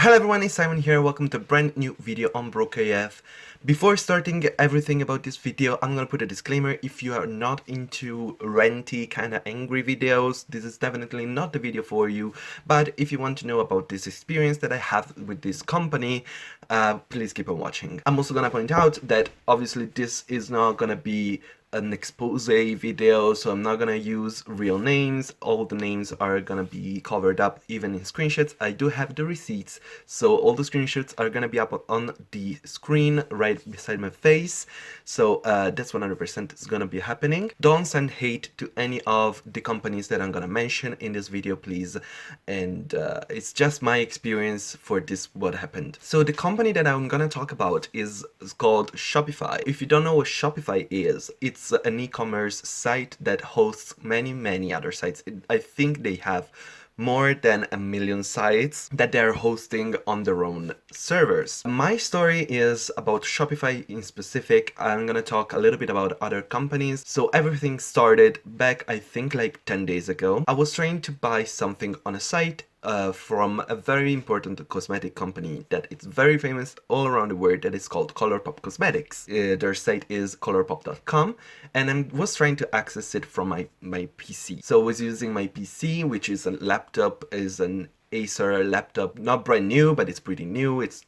Hello everyone, it's Simon here. Welcome to a brand new video on BrokeAF. Before starting everything about this video, I'm gonna put a disclaimer. If you are not into ranty, kinda angry videos, this is definitely not the video for you. But if you want to know about this experience that I have with this company, please keep on watching. I'm also gonna point out that obviously this is not gonna be an expose video, so I'm not gonna use real names. All the names are gonna be covered up, even in screenshots. I do have the receipts, so all the screenshots are gonna be up on the screen right beside my face. So that's 100% is gonna be happening. Don't send hate to any of the companies that I'm gonna mention in this video, please. And it's just my experience for this what happened. So the company that I'm gonna talk about is called Shopify. If you don't know what Shopify is, it's an e-commerce site that hosts many other sites. I think they have more than 1 million sites that they're hosting on their own servers. My story is about Shopify in specific. I'm gonna talk a little bit about other companies. So everything started back, I think, like 10 days ago. I was trying to buy something on a site from a very important cosmetic company that it's very famous all around the world, that is called Colourpop Cosmetics. Their site is colourpop.com, and I was trying to access it from my PC. So I was using my PC, which is a laptop, is an Acer laptop, not brand new, but it's pretty new. It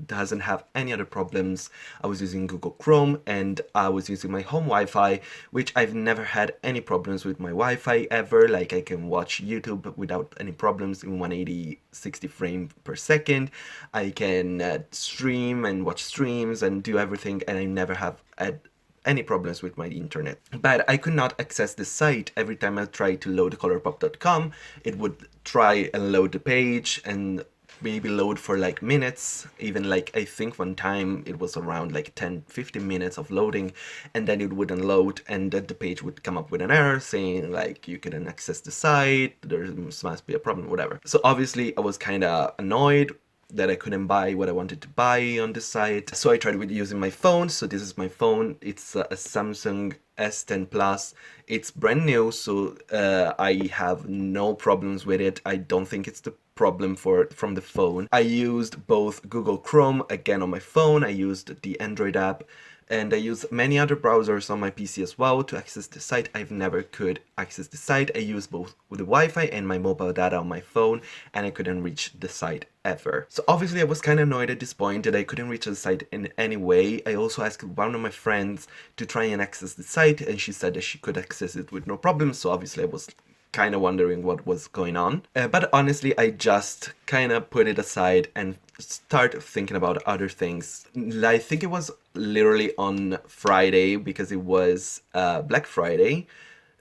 doesn't have any other problems. I was using Google Chrome and I was using my home Wi-Fi, which I've never had any problems with my Wi-Fi ever. Like, I can watch YouTube without any problems in 180 60 frames per second. I can stream and watch streams and do everything, and I never have had any problems with my internet. But I could not access the site. Every time I tried to load colourpop.com, it would try and load the page and maybe load for like minutes. Even like, I think one time it was around like 10-15 minutes of loading, and then it wouldn't load, and then the page would come up with an error saying like, you couldn't access the site, there must be a problem, whatever. So obviously I was kind of annoyed that I couldn't buy what I wanted to buy on the site. So I tried with using my phone. So this is my phone. It's a Samsung S10 Plus. It's brand new, so I have no problems with it. I don't think it's the problem from the phone. I used both Google Chrome again on my phone. I used the Android app, and I use many other browsers on my PC as well to access the site. I've never could access the site. I use both the Wi-Fi and my mobile data on my phone, and I couldn't reach the site ever. So obviously I was kind of annoyed at this point that I couldn't reach the site in any way. I also asked one of my friends to try and access the site, and she said that she could access it with no problem. So obviously I was kind of wondering what was going on. But honestly, I just kind of put it aside and start thinking about other things. I think it was literally on Friday, because it was Black Friday.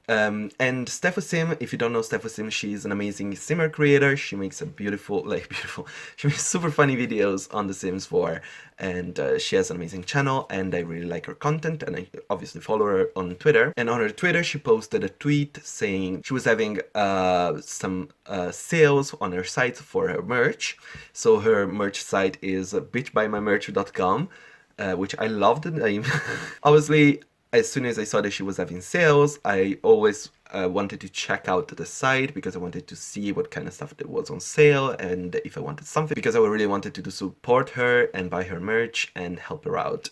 And Steph Sim, if you don't know Steph Sim, she's an amazing simmer creator. She makes she makes super funny videos on The Sims 4, and she has an amazing channel, and I really like her content, and I obviously follow her on Twitter. And on her Twitter, she posted a tweet saying she was having some sales on her site for her merch. So her merch site is bitchbuymymerch.com, which I love the name. Obviously, as soon as I saw that she was having sales, I always wanted to check out the site, because I wanted to see what kind of stuff that was on sale, and if I wanted something, because I really wanted to support her and buy her merch and help her out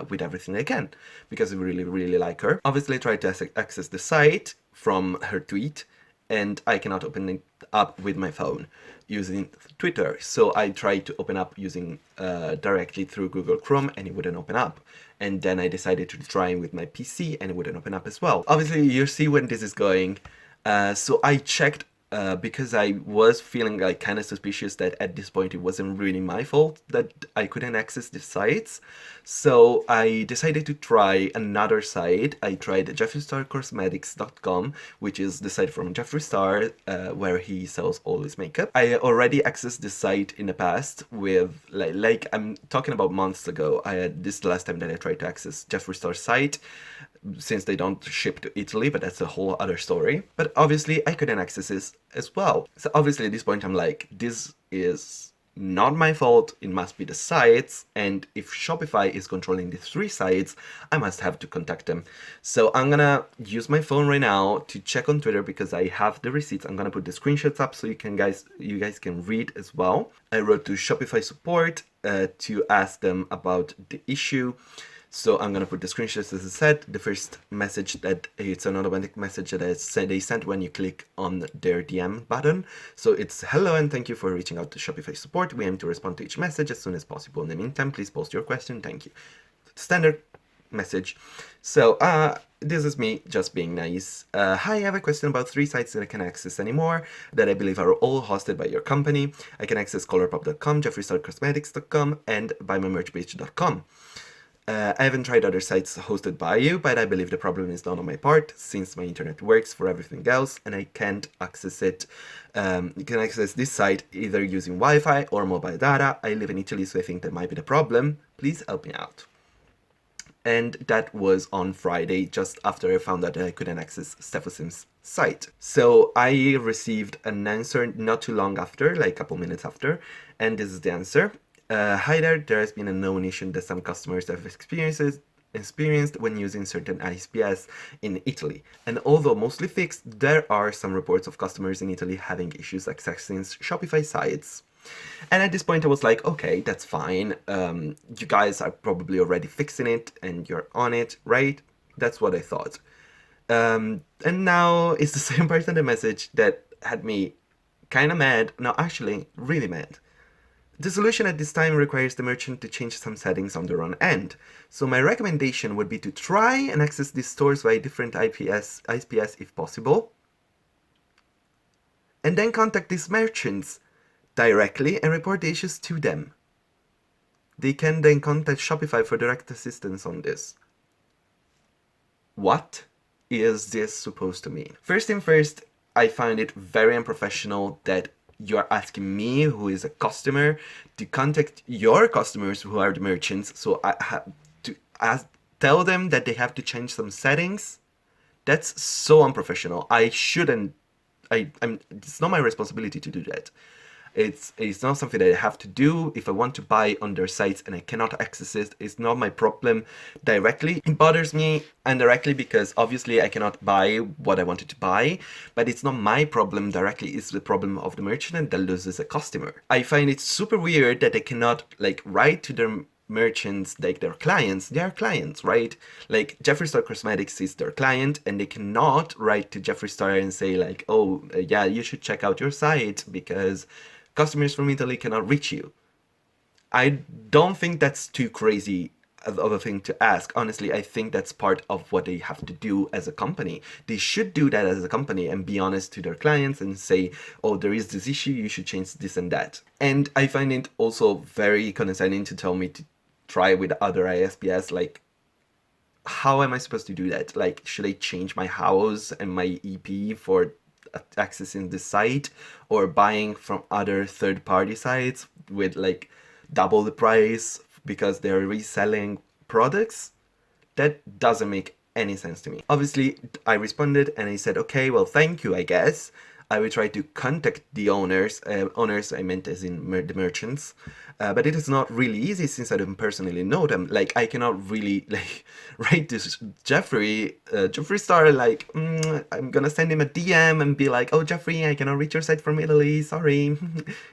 with everything I can, because I really like her. Obviously I tried to access the site from her tweet, and I cannot open it up with my phone using Twitter. So I tried to open up using directly through Google Chrome, and it wouldn't open up. And then I decided to try with my PC, and it wouldn't open up as well. Obviously, you see when this is going. So I checked, because I was feeling like kind of suspicious that at this point it wasn't really my fault that I couldn't access the sites. So I decided to try another site. I tried jeffreestarcosmetics.com, which is the site from Jeffree Star, where he sells all his makeup. I already accessed this site in the past with, like I'm talking about months ago. This is the last time that I tried to access Jeffree Star's site, since they don't ship to Italy, but that's a whole other story. But obviously I couldn't access this as well. So obviously at this point I'm like, this is not my fault, it must be the sites, and if Shopify is controlling the 3 sites, I must have to contact them. So I'm gonna use my phone right now to check on Twitter because I have the receipts. I'm gonna put the screenshots up so you guys can read as well. I wrote to Shopify support to ask them about the issue. So I'm gonna put the screenshots as I said. The first message that it's an automatic message that they sent when you click on their DM button. So it's hello and thank you for reaching out to Shopify support. We aim to respond to each message as soon as possible. In the meantime, please post your question. Thank you. Standard message. So this is me just being nice. Hi, I have a question about 3 sites that I can access anymore that I believe are all hosted by your company. I can access colourpop.com, jeffreestarcosmetics.com, and buymymerchpage.com. I haven't tried other sites hosted by you, but I believe the problem is not on my part, since my internet works for everything else, and I can't access it. You can access this site either using Wi-Fi or mobile data. I live in Italy, so I think that might be the problem. Please help me out. And that was on Friday, just after I found out that I couldn't access Stephosim's site. So I received an answer not too long after, like a couple minutes after, and this is the answer. Hi there has been a known issue that some customers have experienced when using certain ISPs in Italy. And although mostly fixed, there are some reports of customers in Italy having issues accessing Shopify sites. And at this point I was like, okay, that's fine. You guys are probably already fixing it and you're on it, right? That's what I thought. And now it's the same person the message that had me kind of mad. No, actually, really mad. The solution at this time requires the merchant to change some settings on their own end. So my recommendation would be to try and access these stores via different ISPs if possible. And then contact these merchants directly and report the issues to them. They can then contact Shopify for direct assistance on this. What is this supposed to mean? First thing first, I find it very unprofessional that you are asking me, who is a customer, to contact your customers who are the merchants, so I have to tell them that they have to change some settings. That's so unprofessional. It's not my responsibility to do that. It's not something that I have to do. If I want to buy on their sites and I cannot access it, it's not my problem directly. It bothers me indirectly because obviously I cannot buy what I wanted to buy, but it's not my problem directly. It's the problem of the merchant that loses a customer. I find it super weird that they cannot write to their merchants, like their clients. They are clients, right? Like Jeffree Star Cosmetics is their client, and they cannot write to Jeffree Star and say like, oh yeah, you should check out your site because customers from Italy cannot reach you. I don't think that's too crazy of a thing to ask. Honestly, I think that's part of what they have to do as a company. They should do that as a company and be honest to their clients and say, oh, there is this issue, you should change this and that. And I find it also very condescending to tell me to try with other ISPs. Like, how am I supposed to do that? Like, should I change my house and my EP for accessing the site, or buying from other third-party sites with like double the price because they're reselling products? That doesn't make any sense to me. Obviously, I responded and I said, okay, well, thank you, I guess. I will try to contact the owners. Owners, I meant as in the merchants. But it is not really easy since I don't personally know them. Like, I cannot really write to Jeffree Star I'm gonna send him a DM and be like, oh Jeffree, I cannot reach your site from Italy, sorry.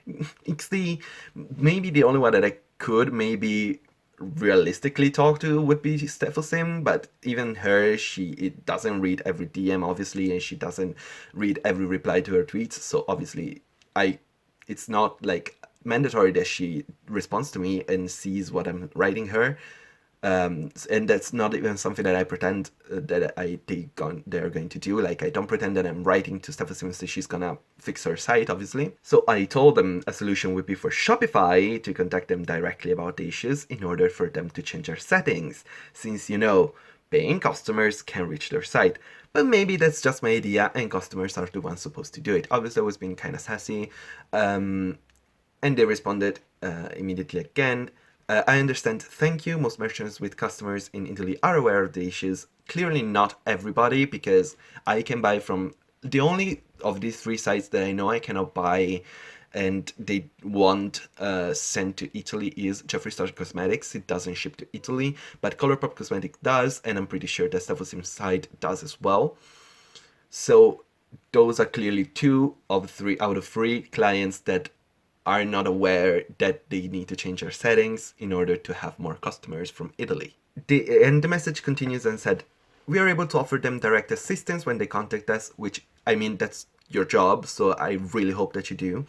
XD. Maybe the only one that I could maybe realistically talk to would be Stephosim, but even her, it doesn't read every DM obviously, and she doesn't read every reply to her tweets, so obviously it's not like mandatory that she responds to me and sees what I'm writing her. And that's not even something that I pretend that they're going to do. Like, I don't pretend that I'm writing to Stephosim so she's gonna fix her site, obviously. So I told them a solution would be for Shopify to contact them directly about the issues in order for them to change their settings, since, you know, paying customers can reach their site. But maybe that's just my idea and customers are the ones supposed to do it. Obviously I was being kind of sassy, and they responded immediately again. I understand, thank you. Most merchants with customers in Italy are aware of the issues. Clearly not everybody, because I can buy from the only of these 3 sites that I know I cannot buy and they want sent to Italy is Jeffree Star Cosmetics. It doesn't ship to Italy, but Colourpop Cosmetics does, and I'm pretty sure that Stefasim's site does as well. So those are clearly 2 of 3 out of 3 clients that are not aware that they need to change their settings in order to have more customers from Italy. And the message continues and said, we are able to offer them direct assistance when they contact us, which, I mean, that's your job, so I really hope that you do.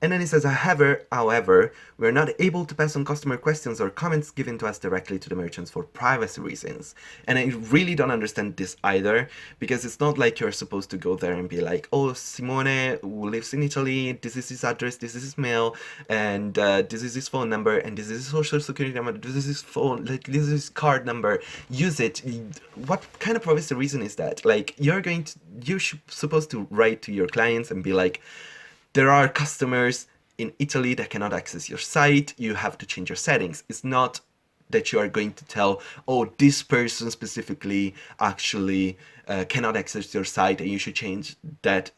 And then he says, however, we're not able to pass on customer questions or comments given to us directly to the merchants for privacy reasons. And I really don't understand this either, because it's not like you're supposed to go there and be like, oh, Simone who lives in Italy, this is his address, this is his mail, and this is his phone number, and this is his social security number, this is his phone, like, this is his card number, use it. What kind of privacy reason is that? Like, you're supposed to write to your clients and be like, there are customers in Italy that cannot access your site, you have to change your settings. It's not that you are going to tell, oh, this person specifically actually cannot access your site and you should change that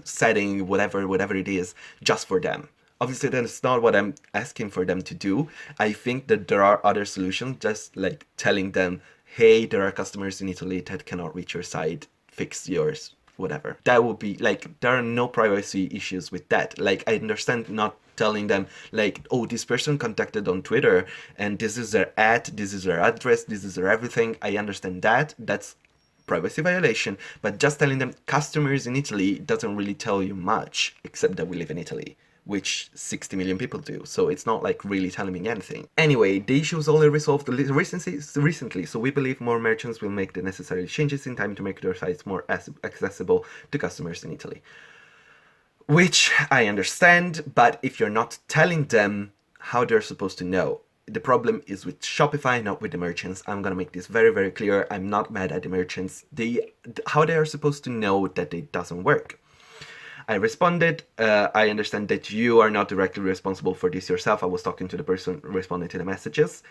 setting, whatever it is, just for them. Obviously, that's not what I'm asking for them to do. I think that there are other solutions, just like telling them, hey, there are customers in Italy that cannot reach your site, fix yours. Whatever. That would be like, there are no privacy issues with that. Like, I understand not telling them like, oh, this person contacted on Twitter and this is their this is their address, this is their everything. I understand that. That's privacy violation. But just telling them customers in Italy doesn't really tell you much, except that we live in Italy, which 60 million people do, so it's not like really telling me anything. Anyway, the issue was only resolved recently, so we believe more merchants will make the necessary changes in time to make their sites more accessible to customers in Italy. Which I understand, but if you're not telling them how they're supposed to know, the problem is with Shopify, not with the merchants. I'm gonna make this very, very clear. I'm not mad at the merchants. How they are supposed to know that it doesn't work. I responded, I understand that you are not directly responsible for this yourself. I was talking to the person responding to the messages.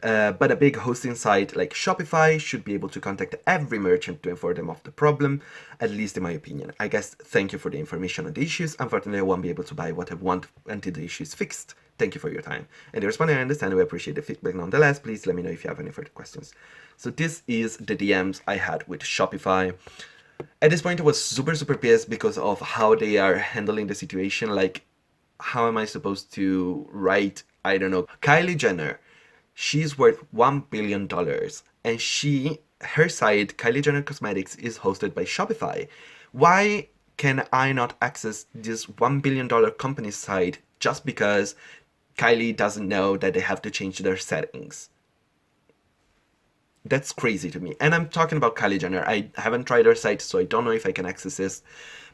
But a big hosting site like Shopify should be able to contact every merchant to inform them of the problem, at least in my opinion. I guess thank you for the information on the issues. Unfortunately, I won't be able to buy what I want until the issue is fixed. Thank you for your time. And the responding, I understand, we appreciate the feedback nonetheless. Please let me know if you have any further questions. So this is the DMs I had with Shopify. At this point, I was super, super pissed because of how they are handling the situation. Like, how am I supposed to write, I don't know, Kylie Jenner, she's worth $1 billion, and her site, Kylie Jenner Cosmetics, is hosted by Shopify. Why can I not access this $1 billion company's site just because Kylie doesn't know that they have to change their settings? That's crazy to me. And I'm talking about Kylie Jenner. I haven't tried her site, so I don't know if I can access this.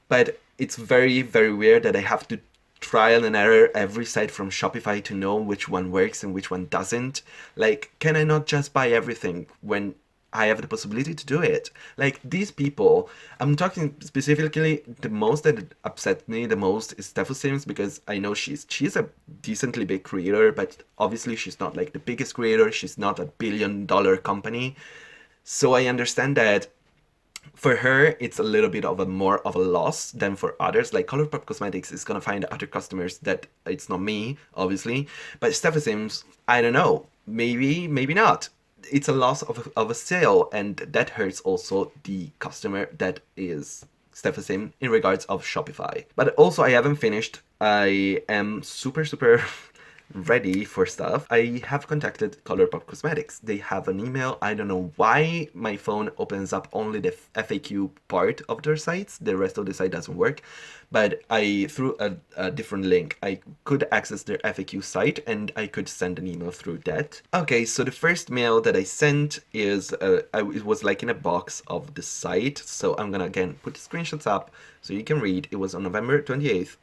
But it's very, very weird that I have to trial and error every site from Shopify to know which one works and which one doesn't. Like, can I not just buy everything when I have the possibility to do it? Like, these people, I'm talking specifically, the most that upset me the most is Stefasim's, because I know she's a decently big creator, but obviously she's not like the biggest creator, she's not $1 billion company. So I understand that for her, it's a little bit of more of a loss than for others. Like, Colourpop Cosmetics is gonna find other customers that it's not me, obviously. But Stefasim's, I don't know, maybe not. It's a loss of a sale, and that hurts also the customer that is Stefasim in regards of Shopify. But also, I haven't finished. I am super, super ready for stuff. I have contacted Colourpop Cosmetics. They have an email. I don't know why my phone opens up only the FAQ part of their sites. The rest of the site doesn't work. But through a different link, I could access their FAQ site and I could send an email through that. Okay, so the first mail that I sent is, it was like in a box of the site. So I'm gonna again put the screenshots up so you can read. It was on November 28th.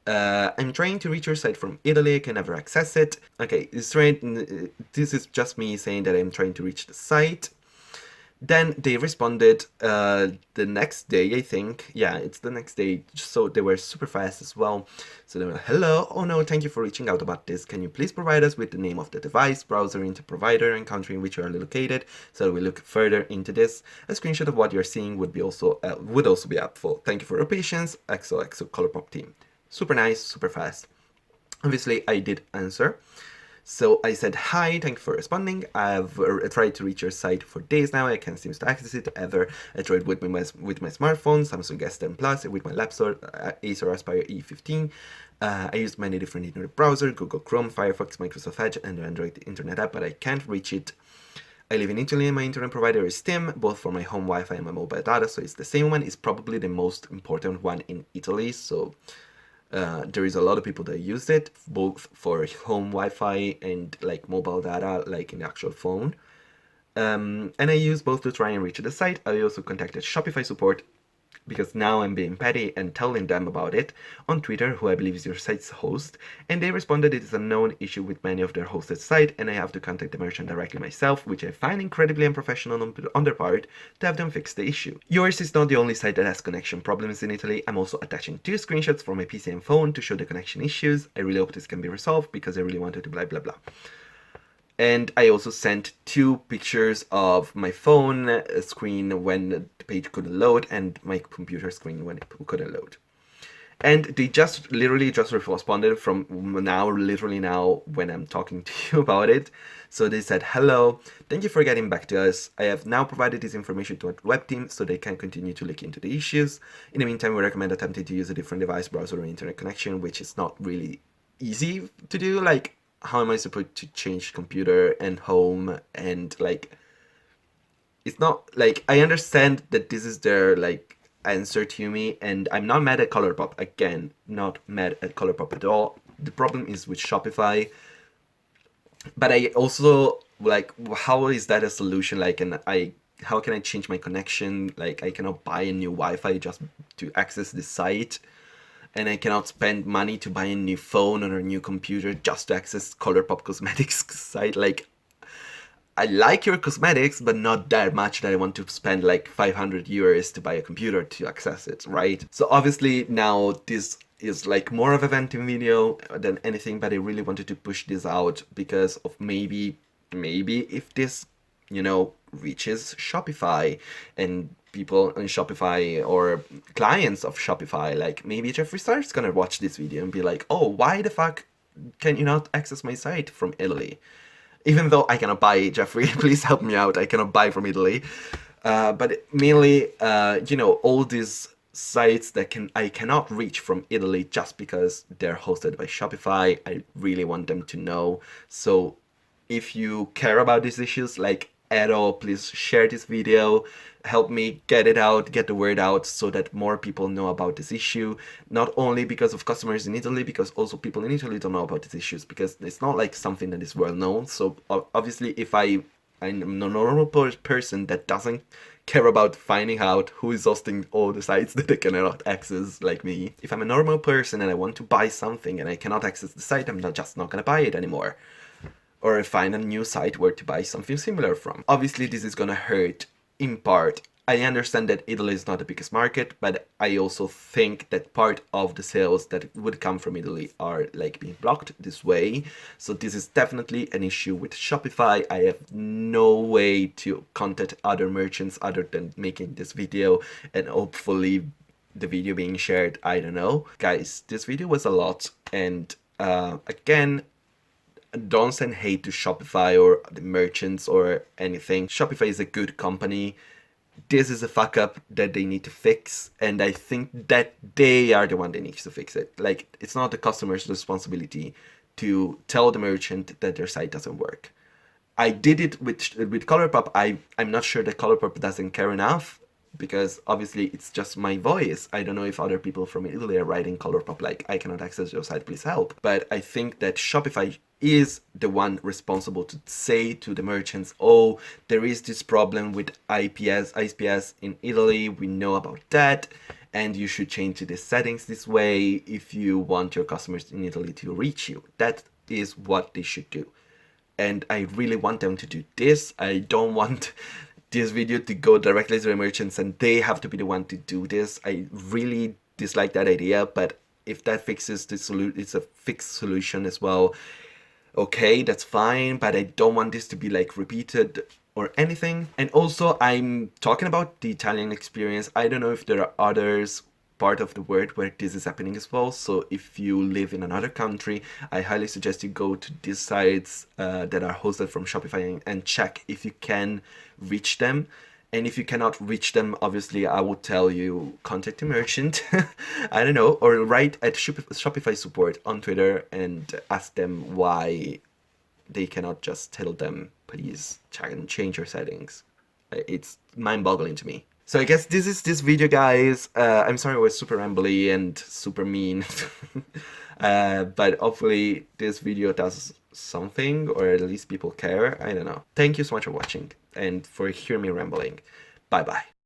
I'm trying to reach your site from Italy, I can never access it. Okay, this is just me saying that I'm trying to reach the site. Then they responded the next day, I think. Yeah, it's the next day, so they were super fast as well. So they were like, hello, oh no, thank you for reaching out about this. Can you please provide us with the name of the device, browser, into provider, and country in which you are located, so we look further into this. A screenshot of what you're seeing would also be helpful. Thank you for your patience. XOXO Colourpop team. Super nice, super fast. Obviously, I did answer. So I said, hi, thank you for responding. I've tried to reach your site for days now. I can't seem to access it ever. I tried with my smartphone, Samsung S10 Plus, with my laptop, Acer Aspire E15. I used many different internet browsers, Google Chrome, Firefox, Microsoft Edge, and Android Internet app, but I can't reach it. I live in Italy and my internet provider is TIM, both for my home Wi-Fi and my mobile data, so it's the same one. It's probably the most important one in Italy, so there is a lot of people that use it, both for home Wi-Fi and like mobile data, like in the actual phone. And I use both to try and reach the site. I also contacted Shopify support because now I'm being petty and telling them about it on Twitter, who I believe is your site's host, and they responded it is a known issue with many of their hosted sites, and I have to contact the merchant directly myself, which I find incredibly unprofessional on their part to have them fix the issue. Yours is not the only site that has connection problems in Italy. I'm also attaching 2 screenshots from my PC and phone to show the connection issues. I really hope this can be resolved because I really wanted to blah blah blah. And I also sent 2 pictures of my phone screen when the page couldn't load and my computer screen when it couldn't load. And they just literally just responded from now, literally now, when I'm talking to you about it. So they said, hello, thank you for getting back to us. I have now provided this information to our web team so they can continue to look into the issues. In the meantime, we recommend attempting to use a different device, browser, or internet connection, which is not really easy to do. Like, how am I supposed to change computer and home and like, it's not like, I understand that this is their like answer to me, and I'm not mad at Colourpop. Again, not mad at Colourpop at all. The problem is with Shopify. But I also like, how is that a solution? Like, how can I change my connection? Like, I cannot buy a new Wi-Fi just to access the site, and I cannot spend money to buy a new phone or a new computer just to access Colourpop Cosmetics site. Like, I like your cosmetics, but not that much that I want to spend like 500 euros to buy a computer to access it, right? So obviously now this is like more of a venting video than anything, but I really wanted to push this out because of maybe if this, you know, reaches Shopify and people on Shopify or clients of Shopify, like maybe Jeffree Star's gonna watch this video and be like, oh, why the fuck can you not access my site from Italy? Even though I cannot buy, Jeffrey, please help me out. I cannot buy from Italy. But mainly, you know, all these sites that I cannot reach from Italy just because they're hosted by Shopify. I really want them to know. So if you care about these issues, like at all, please share this video. Help me get it out, get the word out so that more people know about this issue. Not only because of customers in Italy, because also people in Italy don't know about these issues because it's not like something that is well known. So obviously if I'm a normal person that doesn't care about finding out who is hosting all the sites that I cannot access, like me. If I'm a normal person and I want to buy something and I cannot access the site, I'm just not gonna buy it anymore. Or find a new site where to buy something similar from. Obviously, this is gonna hurt in part. I understand that Italy is not the biggest market, but I also think that part of the sales that would come from Italy are like being blocked this way. So this is definitely an issue with Shopify. I have no way to contact other merchants other than making this video and hopefully the video being shared. I don't know. Guys, this video was a lot, and again, don't send hate to Shopify or the merchants or anything. Shopify is a good company. This is a fuck up that they need to fix, and I think that they are the one that needs to fix it. Like, it's not the customer's responsibility to tell the merchant that their site doesn't work. I did it with Colourpop. I'm not sure that Colourpop doesn't care enough, because obviously it's just my voice. I don't know if other people from Italy are writing Colourpop like, I cannot access your site, please help. But I think that Shopify is the one responsible to say to the merchants, oh, there is this problem with IPS in Italy, we know about that, and you should change the settings this way if you want your customers in Italy to reach you. That is what they should do. And I really want them to do this. I don't want this video to go directly to the merchants and they have to be the one to do this. I really dislike that idea, but if that fixes the solution, it's a fixed solution as well. Okay, that's fine, but I don't want this to be like repeated or anything. And also, I'm talking about the Italian experience. I don't know if there are others part of the world where this is happening as well. So if you live in another country, I highly suggest you go to these sites that are hosted from Shopify and check if you can reach them. And if you cannot reach them, obviously, I would tell you contact the merchant, I don't know, or write at Shopify support on Twitter and ask them why they cannot just tell them, please check and change your settings. It's mind-boggling to me. So I guess this is this video, guys. I'm sorry I was super rambly and super mean. But hopefully this video does something, or at least people care. I don't know. Thank you so much for watching and for hearing me rambling. Bye bye.